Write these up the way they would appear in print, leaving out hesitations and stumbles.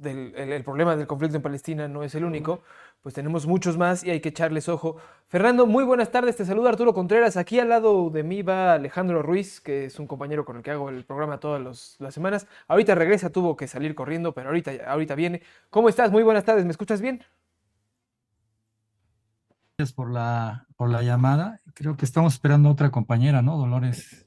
el problema del conflicto en Palestina no es el único, pues tenemos muchos más y hay que echarles ojo. Fernando, muy buenas tardes, te saluda Arturo Contreras. Aquí al lado de mí va Alejandro Ruiz, que es un compañero con el que hago el programa todas las semanas. Ahorita regresa, tuvo que salir corriendo, pero ahorita viene. ¿Cómo estás? Muy buenas tardes, ¿me escuchas bien? Gracias por la llamada. Creo que estamos esperando a otra compañera, ¿no? Dolores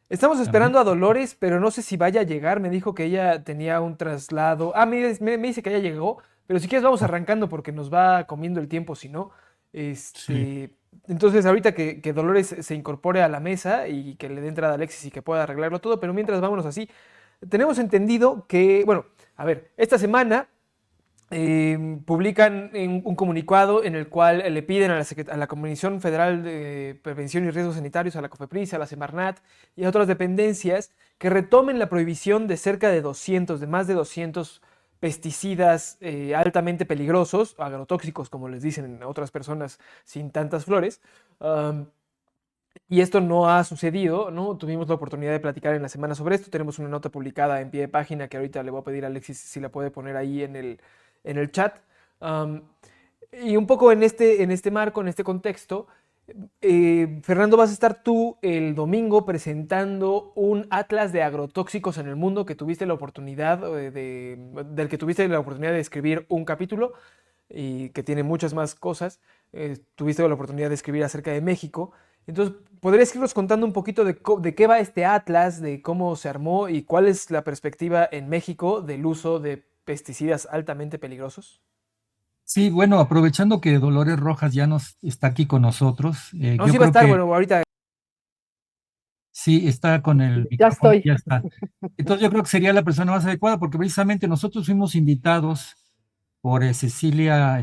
Estamos también. esperando a Dolores, pero no sé si vaya a llegar. Me dijo que ella tenía un traslado. Ah, me dice que ya llegó, pero si quieres vamos Oh, arrancando porque nos va comiendo el tiempo, si no. sí. Entonces ahorita que Dolores se incorpore a la mesa y que le dé entrada a Alexis y que pueda arreglarlo todo, pero mientras vámonos así. Tenemos entendido que, bueno, a ver, esta semana publican un comunicado en el cual le piden a la Comisión Federal de Prevención y Riesgos Sanitarios, a la COFEPRIS, a la Semarnat y a otras dependencias que retomen la prohibición de cerca de 200, de más de 200 pesticidas altamente peligrosos, agrotóxicos como les dicen otras personas sin tantas flores. Um, y esto no ha sucedido, ¿no? Tuvimos la oportunidad de platicar en la semana sobre esto. Tenemos una nota publicada en pie de página que ahorita le voy a pedir a Alexis si la puede poner ahí en el chat. Um, y un poco en este marco, en este contexto, Fernando, vas a estar tú el domingo presentando un atlas de agrotóxicos en el mundo que tuviste la oportunidad del que tuviste la oportunidad de escribir un capítulo y que tiene muchas más cosas. Tuviste la oportunidad de escribir acerca de México. Entonces, ¿podrías irnos contando un poquito de qué va este atlas, de cómo se armó y cuál es la perspectiva en México del uso de pesticidas altamente peligrosos? Sí, bueno, aprovechando que Dolores Rojas ya nos está aquí con nosotros, No, yo sí va a creo estar, que bueno, ahorita. sí está con el Ya micrófono, estoy. ya está. Entonces yo creo que sería la persona más adecuada porque precisamente nosotros fuimos invitados por Cecilia,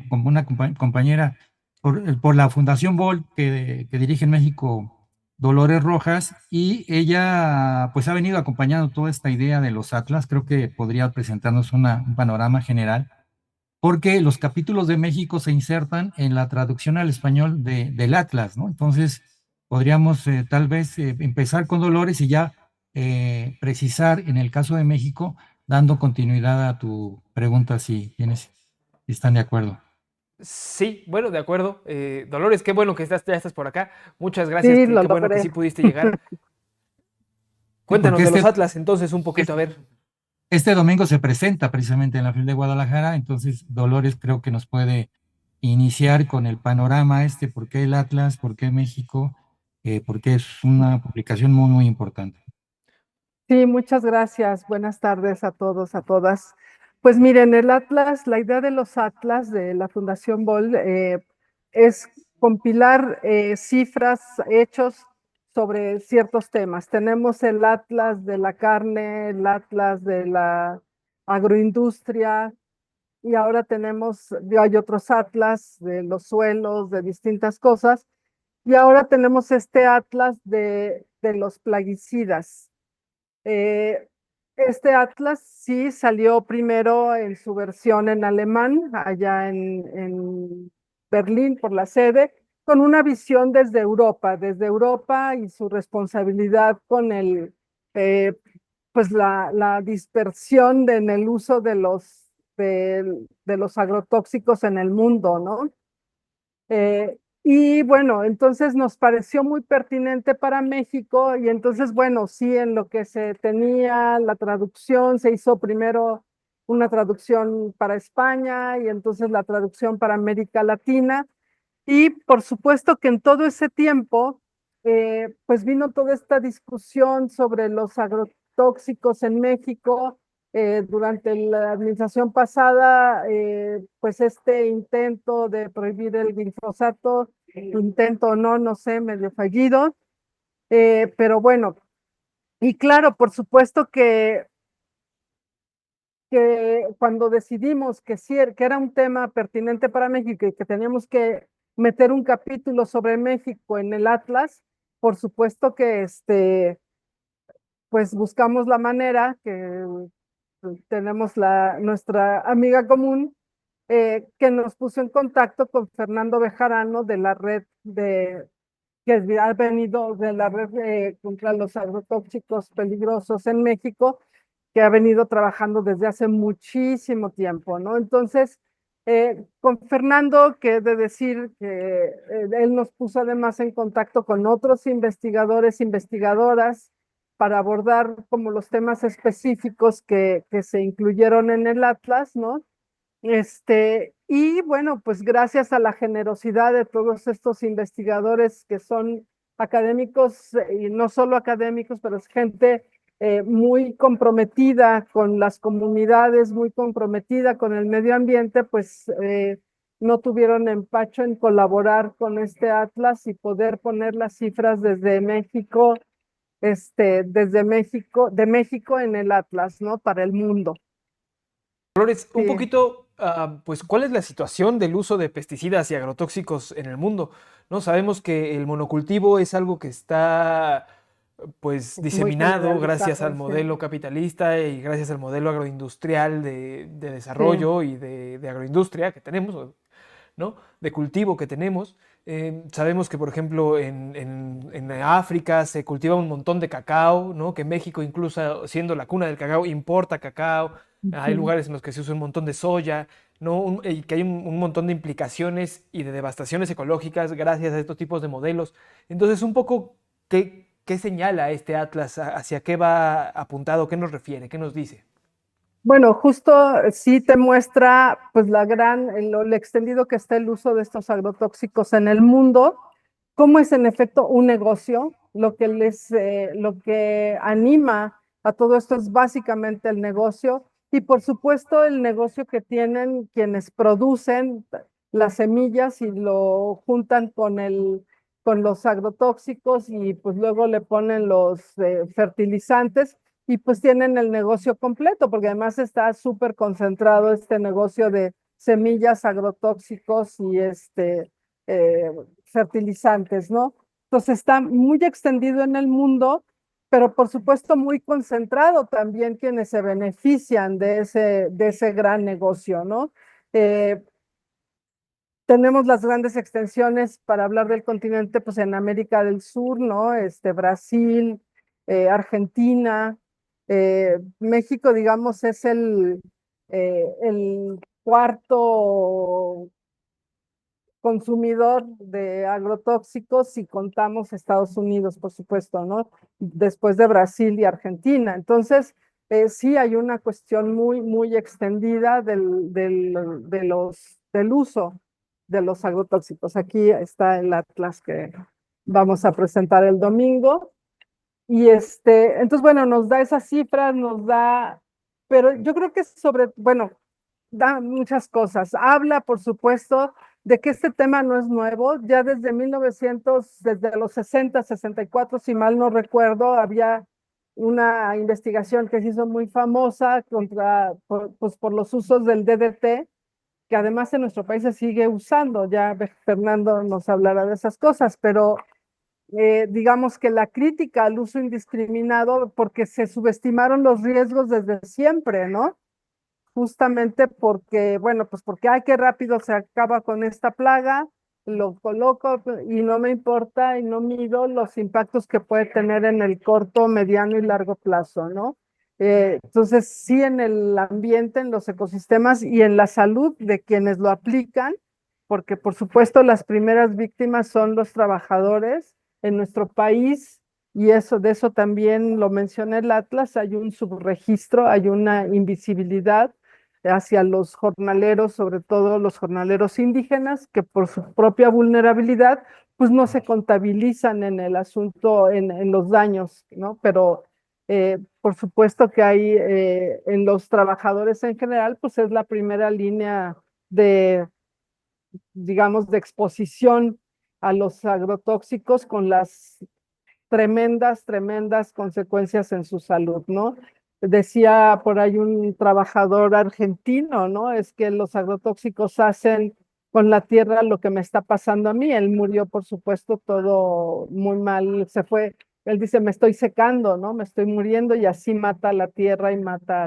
como una compañera, por la Fundación Volt que dirige en México Dolores Rojas, y ella pues ha venido acompañando toda esta idea de los atlas. Creo que podría presentarnos un panorama general, porque los capítulos de México se insertan en la traducción al español del atlas, ¿no? Entonces podríamos tal vez empezar con Dolores y ya precisar en el caso de México, dando continuidad a tu pregunta si están de acuerdo. Sí, bueno, de acuerdo. Dolores, qué bueno que ya estás por acá. Muchas gracias, Sí, lo qué bueno que logré. sí pudiste llegar. Sí, Cuéntanos porque de los Atlas, entonces, un poquito, a es- ver. este domingo se presenta precisamente en la FIL de Guadalajara. Entonces Dolores creo que nos puede iniciar con el panorama por qué el Atlas, por qué México, porque es una publicación muy, muy importante. Sí, muchas gracias. Buenas tardes a todos, a todas. Pues miren, el Atlas, la idea de los Atlas de la Fundación Bol es compilar cifras, hechos sobre ciertos temas. Tenemos el Atlas de la carne, el Atlas de la agroindustria, y ahora hay otros Atlas de los suelos, de distintas cosas. Y ahora tenemos este atlas de los plaguicidas. Eh, este atlas sí salió primero en su versión en alemán, allá en Berlín por la sede, con una visión desde Europa y su responsabilidad con eh, pues la dispersión en el uso de los agrotóxicos en el mundo, ¿no? Y bueno, entonces nos pareció muy pertinente para México y entonces, bueno, sí, en lo que se tenía la traducción, se hizo primero una traducción para España y entonces la traducción para América Latina. Y por supuesto que en todo ese tiempo, pues vino toda esta discusión sobre los agrotóxicos en México. Durante la administración pasada, pues este intento de prohibir el glifosato, intento o no, no sé, medio fallido, pero bueno, y claro, por supuesto que cuando decidimos que sí, que era un tema pertinente para México y que teníamos que meter un capítulo sobre México en el Atlas, por supuesto que pues buscamos la manera que tenemos nuestra amiga común que nos puso en contacto con Fernando Bejarano de la red que ha venido de la red contra los agrotóxicos peligrosos en México, que ha venido trabajando desde hace muchísimo tiempo, ¿no? Entonces, con Fernando, que he de decir que él nos puso además en contacto con otros investigadores, investigadoras, para abordar como los temas específicos que se incluyeron en el Atlas, ¿no? Y bueno, pues gracias a la generosidad de todos estos investigadores que son académicos, y no solo académicos, pero es gente muy comprometida con las comunidades, muy comprometida con el medio ambiente, pues no tuvieron empacho en colaborar con este atlas y poder poner las cifras desde México, de México en el atlas, ¿no? Para el mundo. Flores, un Sí. poquito, pues, ¿cuál es la situación del uso de pesticidas y agrotóxicos en el mundo? ¿No? Sabemos que el monocultivo es algo que está, pues, Muy diseminado gracias al generalizado, sí. modelo capitalista y gracias al modelo agroindustrial de Sí. desarrollo y de agroindustria que tenemos, ¿no? De cultivo que tenemos. Sabemos que, por ejemplo, en África se cultiva un montón de cacao, ¿no? Que México, incluso siendo la cuna del cacao, importa cacao. Hay Ujú. lugares en los que se usa un montón de soya, ¿no? Y que hay un montón de implicaciones y de devastaciones ecológicas gracias a estos tipos de modelos. Entonces, un poco, ¿qué señala este atlas? ¿Hacia qué va apuntado? ¿Qué nos refiere? ¿Qué nos dice? Bueno, justo sí te muestra pues lo extendido que está el uso de estos agrotóxicos en el mundo, cómo es en efecto un negocio, lo que anima a todo esto es básicamente el negocio y por supuesto el negocio que tienen quienes producen las semillas y lo juntan con los agrotóxicos y pues luego le ponen los fertilizantes y pues tienen el negocio completo, porque además está súper concentrado este negocio de semillas, agrotóxicos y eh, fertilizantes, ¿no? Entonces está muy extendido en el mundo, pero por supuesto muy concentrado también quienes se benefician de ese gran negocio, ¿no? Eh, Tenemos las grandes extensiones para hablar del continente, pues en América del Sur, ¿no? Brasil, Argentina, México, digamos, es el cuarto consumidor de agrotóxicos si contamos Estados Unidos, por supuesto, ¿no? Después de Brasil y Argentina. Entonces, sí hay una cuestión muy, muy extendida del uso de los agrotóxicos. Aquí está el atlas que vamos a presentar el domingo. Y entonces, bueno, nos da esas cifras, pero yo creo que bueno, da muchas cosas. Habla, por supuesto, de que este tema no es nuevo. Ya desde 1900, desde los 60, 64, si mal no recuerdo, había una investigación que se hizo muy famosa pues, por los usos del DDT, que además en nuestro país se sigue usando. Ya Fernando nos hablará de esas cosas, pero digamos que la crítica al uso indiscriminado, porque se subestimaron los riesgos desde siempre, ¿no? Justamente porque, bueno, pues porque, ay, qué rápido se acaba con esta plaga, lo coloco y no me importa y no mido los impactos que puede tener en el corto, mediano y largo plazo, ¿no? Entonces, sí en el ambiente, en los ecosistemas y en la salud de quienes lo aplican, porque por supuesto las primeras víctimas son los trabajadores en nuestro país. Y de eso también lo mencioné el Atlas, hay un subregistro, hay una invisibilidad hacia los jornaleros, sobre todo los jornaleros indígenas, que por su propia vulnerabilidad, pues no se contabilizan en el asunto, en los daños, ¿no? Pero por supuesto que hay en los trabajadores en general, pues es la primera línea de, digamos, de exposición a los agrotóxicos con las tremendas, tremendas consecuencias en su salud, ¿no? Decía por ahí un trabajador argentino, ¿no? Es que los agrotóxicos hacen con la tierra lo que me está pasando a mí. Él murió, por supuesto, todo muy mal, se fue. Él dice, me estoy secando, ¿no? Me estoy muriendo y así mata a la tierra y mata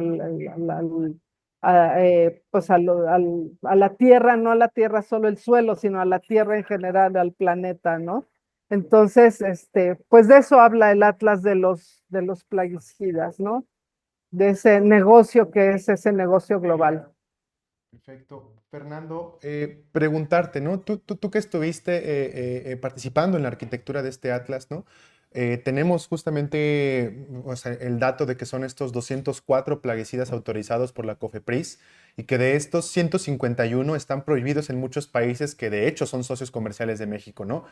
pues a la tierra, no a la tierra solo el suelo, sino a la tierra en general, al planeta, ¿no? Entonces, pues de eso habla el Atlas de los plaguicidas, ¿no? de ese negocio que es ese negocio global. Perfecto. Fernando, preguntarte, ¿no? Tú que estuviste participando en la arquitectura de este atlas, ¿no? Tenemos justamente, o sea, el dato de que son estos 204 plaguicidas autorizados por la COFEPRIS y que de estos 151 están prohibidos en muchos países que de hecho son socios comerciales de México, ¿no?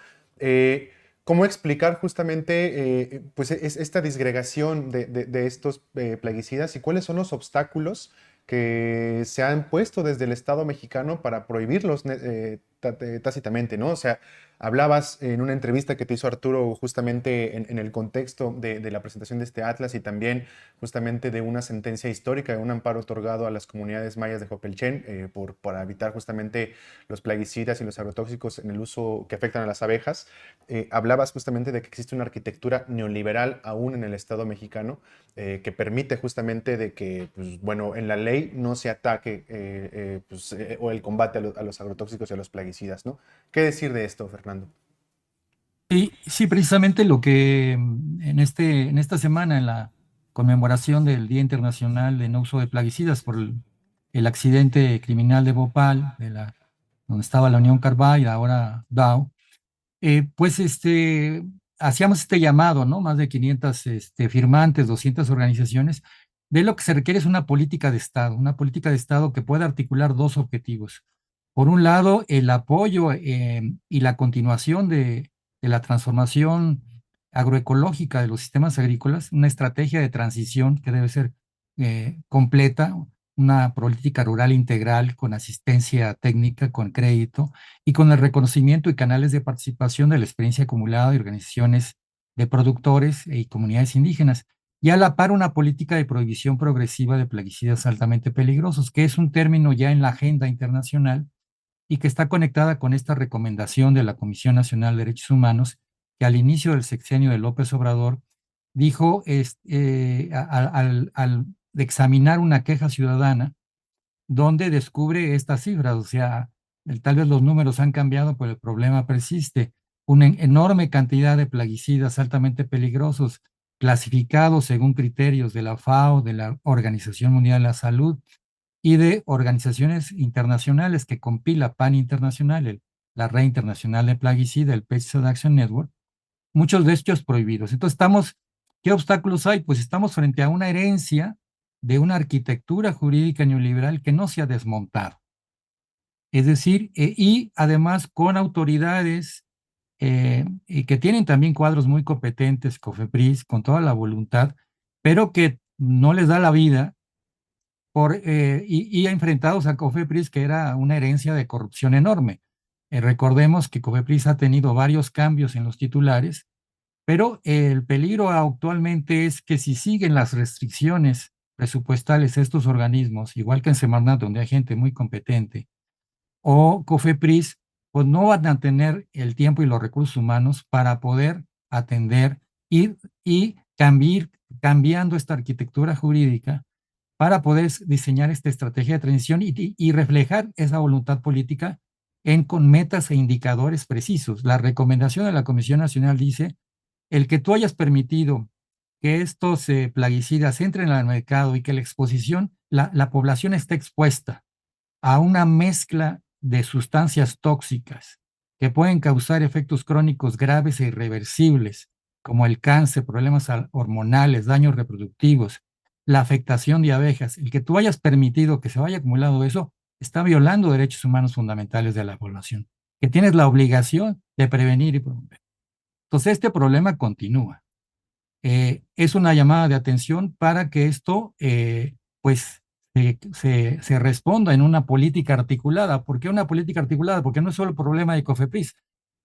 ¿Cómo explicar justamente pues esta disgregación de estos plaguicidas y cuáles son los obstáculos que se han puesto desde el Estado mexicano para prohibirlos tácitamente, ¿no? O sea, hablabas en una entrevista que te hizo Arturo justamente en el contexto de la presentación de este atlas y también justamente de una sentencia histórica, de un amparo otorgado a las comunidades mayas de Jopelchen para evitar justamente los plaguicidas y los agrotóxicos en el uso que afectan a las abejas. Hablabas justamente de que existe una arquitectura neoliberal aún en el Estado mexicano que permite justamente de que, pues, bueno, en la ley no se ataque o el combate a los agrotóxicos y a los plaguicidas, ¿no? ¿Qué decir de esto, Fernando? Sí, sí, precisamente lo que en esta semana, en la conmemoración del Día Internacional de No Uso de Plaguicidas por el accidente criminal de Bhopal, donde estaba la Unión Carbide, ahora Dow, pues hacíamos este llamado, ¿no? Más de 500 firmantes, 200 organizaciones. De lo que se requiere es una política de Estado que pueda articular dos objetivos. Por un lado, el apoyo y la continuación de la transformación agroecológica de los sistemas agrícolas, una estrategia de transición que debe ser completa, una política rural integral con asistencia técnica, con crédito y con el reconocimiento y canales de participación de la experiencia acumulada de organizaciones de productores y comunidades indígenas. Y a la par una política de prohibición progresiva de plaguicidas altamente peligrosos, que es un término ya en la agenda internacional y que está conectada con esta recomendación de la Comisión Nacional de Derechos Humanos, que al inicio del sexenio de López Obrador dijo, al examinar una queja ciudadana, donde descubre estas cifras, o sea, tal vez los números han cambiado, pero el problema persiste. Una enorme cantidad de plaguicidas altamente peligrosos, clasificados según criterios de la FAO, de la Organización Mundial de la Salud, y de organizaciones internacionales que compila PAN Internacional, la Red Internacional de Plaguicida, el Pesticide Action Network, muchos de estos prohibidos. Entonces ¿qué obstáculos hay? Pues estamos frente a una herencia de una arquitectura jurídica neoliberal que no se ha desmontado. Es decir, y además con autoridades y que tienen también cuadros muy competentes, COFEPRIS, con toda la voluntad, pero que no les da la vida y enfrentados a COFEPRIS, que era una herencia de corrupción enorme. Recordemos que COFEPRIS ha tenido varios cambios en los titulares, pero el peligro actualmente es que si siguen las restricciones presupuestales estos organismos, igual que en Semarnat, donde hay gente muy competente, o COFEPRIS, pues no van a tener el tiempo y los recursos humanos para poder atender y cambiando esta arquitectura jurídica para poder diseñar esta estrategia de transición y reflejar esa voluntad política con metas e indicadores precisos. La recomendación de la Comisión Nacional dice, el que tú hayas permitido que estos plaguicidas entren al mercado y que la exposición, la población esté expuesta a una mezcla de sustancias tóxicas que pueden causar efectos crónicos graves e irreversibles, como el cáncer, problemas hormonales, daños reproductivos, la afectación de abejas. El que tú hayas permitido que se vaya acumulando eso, está violando derechos humanos fundamentales de la población, que tienes la obligación de prevenir y promover. Entonces, este problema continúa. Es una llamada de atención para que esto, pues, se responda en una política articulada. ¿Por qué una política articulada? Porque no es solo el problema de COFEPRIS,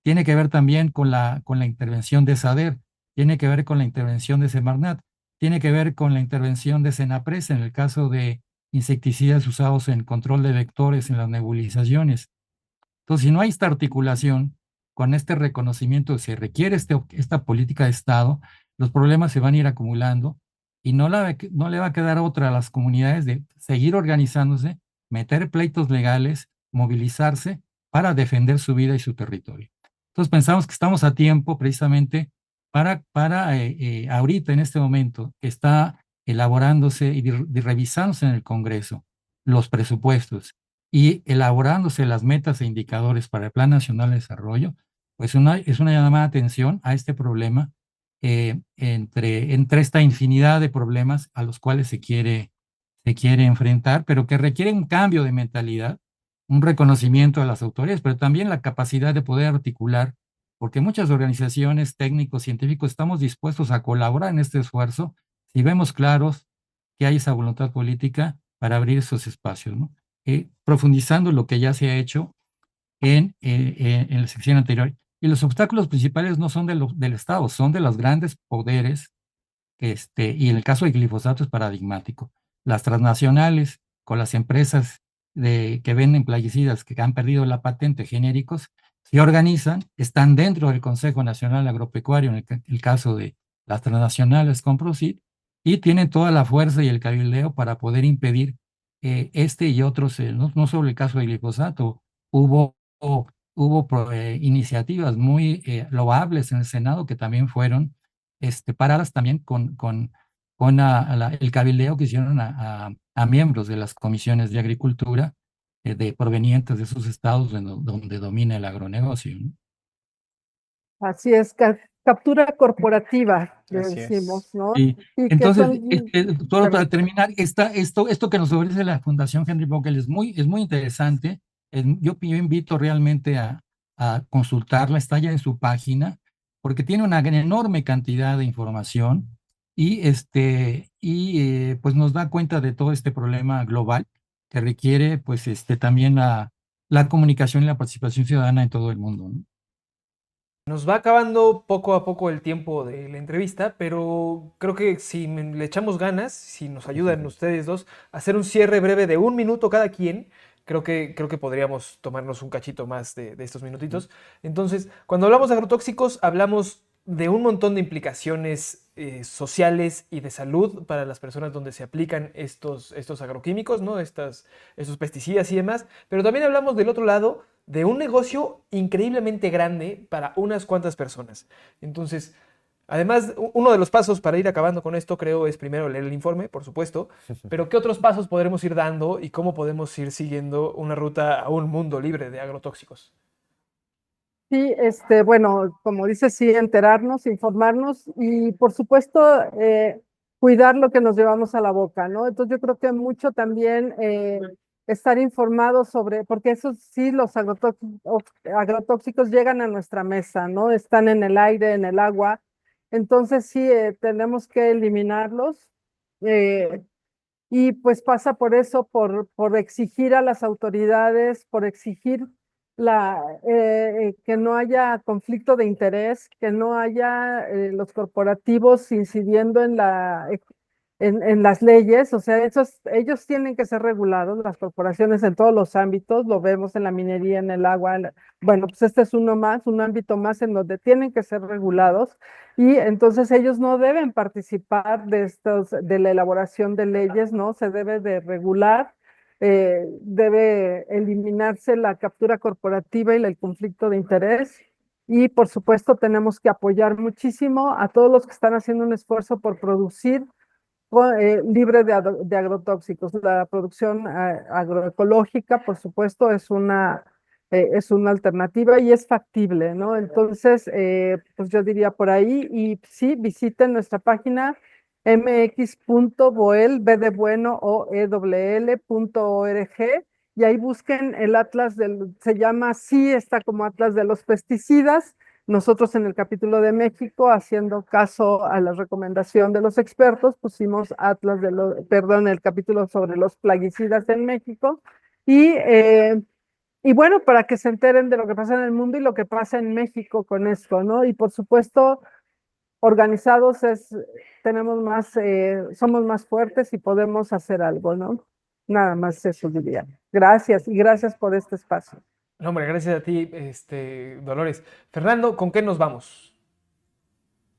tiene que ver también con la intervención de SADER, tiene que ver con la intervención de Semarnat, tiene que ver con la intervención de Senapres en el caso de insecticidas usados en control de vectores en las nebulizaciones. Entonces, si no hay esta articulación con este reconocimiento, se requiere esta política de Estado, los problemas se van a ir acumulando y no le va a quedar otra a las comunidades de seguir organizándose, meter pleitos legales, movilizarse para defender su vida y su territorio. Entonces pensamos que estamos a tiempo precisamente para ahorita, en este momento, que está elaborándose y revisándose en el Congreso los presupuestos y elaborándose las metas e indicadores para el Plan Nacional de Desarrollo, pues es una llamada de atención a este problema, entre esta infinidad de problemas a los cuales se quiere enfrentar, pero que requiere un cambio de mentalidad, un reconocimiento de las autoridades, pero también la capacidad de poder articular, porque muchas organizaciones, técnicos, científicos, estamos dispuestos a colaborar en este esfuerzo si vemos claros que hay esa voluntad política para abrir esos espacios, ¿no? Profundizando lo que ya se ha hecho en la sección anterior. Y los obstáculos principales no son del Estado, son de los grandes poderes, y en el caso del glifosato es paradigmático. Las transnacionales con las empresas que venden plaguicidas que han perdido la patente, genéricos, se organizan, están dentro del Consejo Nacional Agropecuario, en el caso de las transnacionales con Prosid, y tienen toda la fuerza y el cabildeo para poder impedir este y otros, no solo el caso del glifosato, hubo, iniciativas muy loables en el Senado que también fueron paradas también con el cabildeo que hicieron a miembros de las comisiones de agricultura provenientes de esos estados donde domina el agronegocio, ¿no? Así es, captura corporativa, le Así decimos, es. ¿no? Y Y que entonces, son, solo para perdón. terminar, esto que nos ofrece la Fundación Henry Bogle es muy interesante. Yo invito realmente a consultarla, está ya en su página, porque tiene una enorme cantidad de información y pues nos da cuenta de todo este problema global que requiere pues también la comunicación y la participación ciudadana en todo el mundo, ¿no? Nos va acabando poco a poco el tiempo de la entrevista, pero creo que si le echamos ganas, si nos ayudan ustedes dos a hacer un cierre breve de 1 minuto cada quien, creo que podríamos tomarnos un cachito más de estos minutitos. Entonces, cuando hablamos de agrotóxicos, hablamos de un montón de implicaciones sociales y de salud para las personas donde se aplican estos agroquímicos, ¿no? Estos pesticidas y demás, pero también hablamos del otro lado de un negocio increíblemente grande para unas cuantas personas. Entonces, además, uno de los pasos para ir acabando con esto, creo, es primero leer el informe, por supuesto, pero ¿qué otros pasos podremos ir dando y cómo podemos ir siguiendo una ruta a un mundo libre de agrotóxicos? Sí, bueno, como dice, sí, enterarnos, informarnos y por supuesto cuidar lo que nos llevamos a la boca, ¿no? Entonces yo creo que mucho también estar informados sobre, porque eso sí, los agrotóxicos llegan a nuestra mesa, ¿no? Están en el aire, en el agua, entonces sí, tenemos que eliminarlos. eh, y pues pasa por eso, por exigir a las autoridades, por exigir que no haya conflicto de interés, que no haya los corporativos incidiendo en las leyes, o sea, ellos tienen que ser regulados, las corporaciones en todos los ámbitos, lo vemos en la minería, en el agua, bueno, pues este es uno más, un ámbito más en donde tienen que ser regulados y entonces ellos no deben participar de la elaboración de leyes, ¿no? Se debe de regular, debe eliminarse la captura corporativa y el conflicto de interés. Y por supuesto tenemos que apoyar muchísimo a todos los que están haciendo un esfuerzo por producir libre de agrotóxicos. La producción agroecológica, por supuesto, es una alternativa y es factible, ¿no? Entonces, pues yo diría por ahí, y sí, visiten nuestra página mx.boel, b de bueno, o ewl.org, y ahí busquen el atlas se llama así, está como atlas de los pesticidas. Nosotros en el capítulo de México, haciendo caso a la recomendación de los expertos, pusimos perdón, el capítulo sobre los plaguicidas en México y, y bueno, para que se enteren de lo que pasa en el mundo y lo que pasa en México con esto, ¿no? Y por supuesto, organizados somos más fuertes y podemos hacer algo, ¿no? Nada más eso diría. Gracias y gracias por este espacio. No, hombre, gracias a ti, Dolores. Fernando, ¿con qué nos vamos?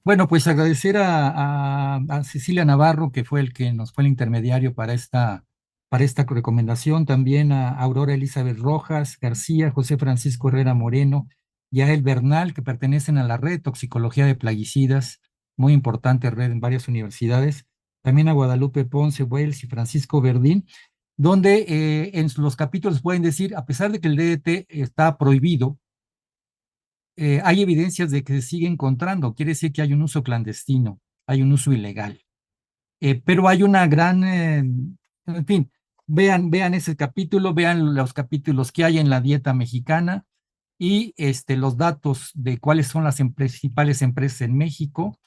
Bueno, pues agradecer a Cecilia Navarro, que fue el que nos fue el intermediario para esta recomendación, también a Aurora Elizabeth Rojas García, José Francisco Herrera Moreno y a El Bernal, que pertenecen a la red de toxicología de plaguicidas, muy importante red en varias universidades, también a Guadalupe Ponce Wells y Francisco Verdín, donde en los capítulos pueden decir, a pesar de que el DDT está prohibido, hay evidencias de que se sigue encontrando, quiere decir que hay un uso clandestino, hay un uso ilegal. Pero hay una gran, en fin, vean ese capítulo, vean los capítulos que hay en la dieta mexicana y los datos de cuáles son las principales empresas en México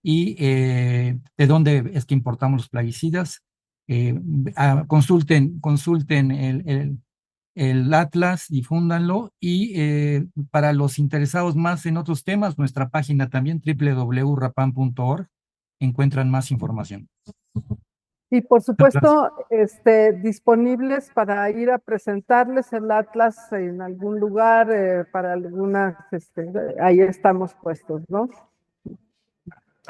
y de dónde es que importamos los plaguicidas. Consulten el Atlas, difúndanlo y para los interesados más en otros temas, nuestra página también www.rapam.org encuentran más información. Y por supuesto, disponibles para ir a presentarles el Atlas en algún lugar, para algunas, ahí estamos puestos, ¿no?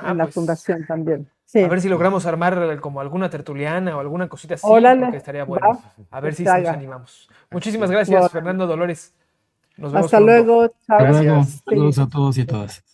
En la Pues, fundación también. Sí. a ver si logramos armar como alguna tertuliana o alguna cosita así, Órale, porque estaría bueno. va, A ver que si se nos haga. animamos. Muchísimas gracias, Bueno. Fernando Dolores. Nos vemos Hasta pronto. luego, chao. Hasta luego. Gracias. Saludos Sí. a todos y a todas.